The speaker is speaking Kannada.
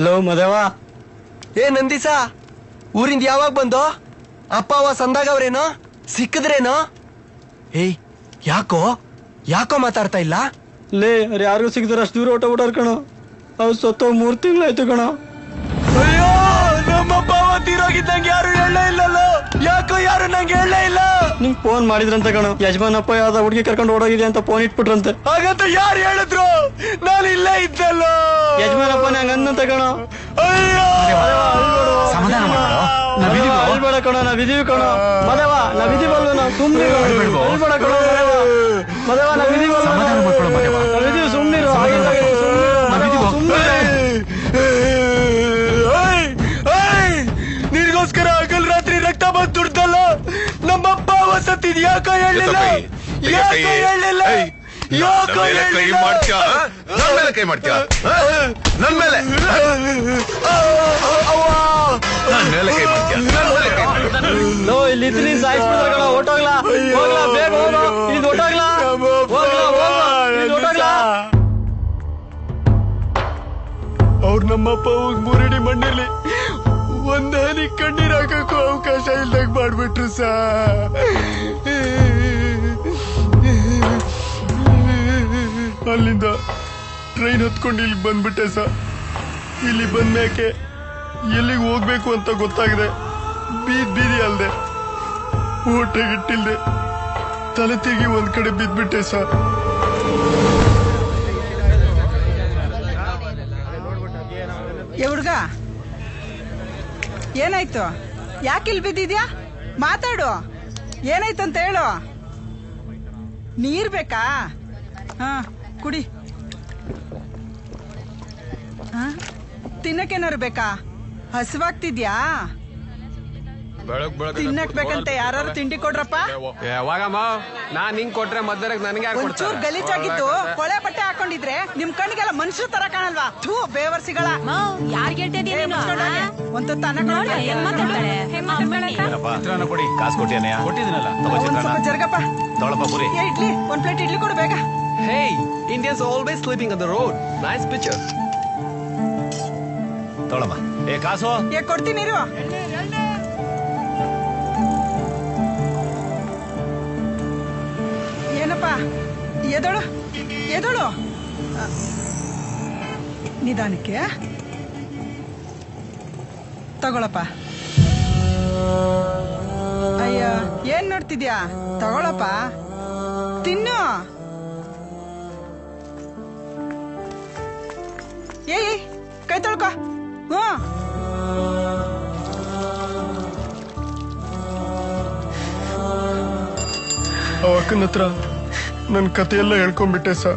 ಲೋ ಮದೇವ. ಏ ನಂದಿಸ, ಊರಿಂದ ಯಾವಾಗ ಬಂದು? ಅಪ್ಪ ಅವ ಸಂದಾಗವ್ರೇನೋ? ಸಿಕ್ಕಿದ್ರೇನೋ? ಏಯ್ ಯಾಕೋ ಯಾಕೋ ಮಾತಾಡ್ತಾ ಇಲ್ಲ? ಲೇ ಅವ್ರು ಯಾರಿಗೂ ಸಿಕ್ಕಿದ್ರೆ ಅಷ್ಟು ದೂರ ಹೊಟ್ಟೋಗ್ಬಿಟ್ಟಾರ ಕಣೋ. ಅವ್ರು ಸತ್ತೋ 3 ತಿಂಗಳಾಯ್ತು ಕಣೋ. ಅಯ್ಯೋ, ನಮ್ಮಪ್ಪ ತೀರೋಗಿದ್ದಂಗೆ ಯಾರು ಹೇಳೇ ಇಲ್ಲಲ್ಲೋ. ಯಾಕೋ ಯಾರು ನಂಗೆ ಹೇಳೇ ಇಲ್ಲ. ನಿಂಗ್ ಫೋನ್ ಮಾಡಿದ್ರಂತ ಕಣೋ. ಯಜಮಾನಪ್ಪ ಯಾವ್ದ ಹುಡುಗಿ ಕರ್ಕೊಂಡು ಓಡೋಗಿದೆ ಅಂತ ಫೋನ್ ಇಟ್ಬಿಟ್ರಂತೆ. ಹಾಗಂತ ಯಾರು ಹೇಳಿದ್ರು? ನಾನು ಇಲ್ಲೇ ಇದ್ದಲ್ಲ. ಯಜಮಾನಪ್ಪ ನಂಗೆ ಅಂದಂತ ಕಣೋ. ಅಯ್ಯೋ ಸಮಾಧಾನ ಅಳ್ಬೇಡ ಕಣೋ, ನಾವಿದೀವಿ ಕಣೋ. ಮದೇವ ನಾವಿದೀವಲ್ವ, ನಾವು ಸುಮ್ನೆ ಅಳ್ಬೇಡ ಕಣೋ ಮದೇವ. ಮದೇವ ನಾವಿದೀವಲ್ವ, ನಾವಿದೀವಿ, ಸುಮ್ನಿರು. ನಿನಗೋಸ್ಕರ ಹಗಲ್ ರಾತ್ರಿ ರಕ್ತ ಬಂದು ದುಡ್ದಲ್ಲ. ನಮ್ಮಪ್ಪ ವಸತಿದ್ ಯಾಕೋ ಹೇಳಲಿಲ್ಲ, ಯಾಕೋ ಹೇಳಲಿಲ್ಲ, ಯಾಕೋ ಕೈ ಮಾಡ್ತೀಯ? ನನ್ ಮೇಲೆ ಕೈ ಮಾಡ್ತೀಯ? ನನ್ ಮೇಲೆ ನನ್ ಮೇಲೆ ಕೈ ಮಾಡ್ತೀಯ? ಲೋ ಇಲ್ಲಿ ಸಾಯಿಸ್ಬಿಡ್ತಾರ ಕಣ. ಹೊಟ್ಟೋಗ್ಲಾ, ಹೋಗ್ಲಾ, ಬೇಗ ಹೋಗೋ, ಇದು ಹೊಟ್ಟೋಗ್ಲಾ, ಹೊಟ್ಟೋಗ್ಲಾ. ಅವ್ರ ನಮ್ಮಪ್ಪ ಹೋಗ್ ಮೂರಡಿ ಮಣ್ಣಲ್ಲಿ ಒಂದ್ ಹನಿ ಕಣ್ಣೀರ್ ಹಾಕಕ್ಕೂ ಅವಕಾಶ ಇಲ್ದಾಗ ಮಾಡ್ಬಿಟ್ರು ಸಾ. ಅಲ್ಲಿಂದ ಟ್ರೈನ್ ಹತ್ಕೊಂಡು ಇಲ್ಲಿ ಬಂದ್ಬಿಟ್ಟೆ ಸಾ. ಇಲ್ಲಿ ಬಂದ್ಮೇಕೆ ಎಲ್ಲಿಗೆ ಹೋಗ್ಬೇಕು ಅಂತ ಗೊತ್ತಾಗದೆ ಬೀದಿ ಅಲ್ದೆ, ಊಟಗಿಟ್ಟಿಲ್ದೆ ತಲೆ ತಿರುಗಿ ಒಂದ್ ಕಡೆ ಬಿದ್ಬಿಟ್ಟೆ ಸಾ. ಹುಡ್ಗ ಏನಾಯ್ತು? ಯಾಕಿಲ್ ಬಿದ್ದಿದ್ಯಾ? ಮಾತಾಡು, ಏನಾಯ್ತು ಅಂತ ಹೇಳು. ನೀರ್ ಬೇಕಾ? ಹಾ ಕುಡಿ. ತಿನ್ನಕ್ಕೇನಾರು ಬೇಕಾ? ಹಸಿವಾಗ್ತಿದ್ಯಾ? ತಿನ್ನಕ್ ಬೇಕಂತ ಯಾರು ತಿಂಡಿ ಕೊಡ್ರಪ್ಪ. ಯಾವಾಗಮ್ಮ ನಾನ್ ಹಿಂಗ್ ಕೊಟ್ರೆ ಮಧ್ಯಾಹ್ನಕ್ಕೆ ನನಗೆ ಒಂಚೂರ್ ಗಲೀಜಾಗಿದ್ದು ಕೊಳೆ ಬಟ್ಟೆ ಹಾಕೊಂಡಿದ್ರೆ ನಿಮ್ ಕಣ್ಣಿಗೆಲ್ಲ ಮನುಷ್ಯರ ತರ ಕಾಣಲ್ವಾ? ಥೂ ಬೇವರ್ಸಿಗಳ. ಒಂದು ಕೊಡಿ, ಕಾಸು ಕೊಟ್ಟಿಯನೆಯ? ಕೊಟ್ಟಿದ್ದೀನಲ್ಲ. ಜರ್ಗಪ್ಪ ಇಡ್ಲಿ, 1 ಪ್ಲೇಟ್ ಇಡ್ಲಿ ಕೊಡು ಬೇಗ. Hey, Indians always sleeping on the road. Nice picture. ತೊಳಮ್ಮ. ಏ ಕಾಸು ಕೊಡ್ತೀನಿ ಇರು. ಏನಪ್ಪ ಎದಳು ಎದಳು, ನಿಧಾನಕ್ಕೆ ತಗೊಳಪ್ಪ. ಅಯ್ಯ ಏನ್ ನೋಡ್ತಿದ್ಯಾ? ತಗೊಳಪ್ಪ, ತಿನ್ನು. ಏಯ್ ಕೈ ತೊಳ್ಕೊ. ಅಕ್ಕನ ಹತ್ರ ನನ್ ಕಥೆಯೆಲ್ಲ ಹೇಳ್ಕೊಂಡ್ಬಿಟ್ಟೆ ಸಾ.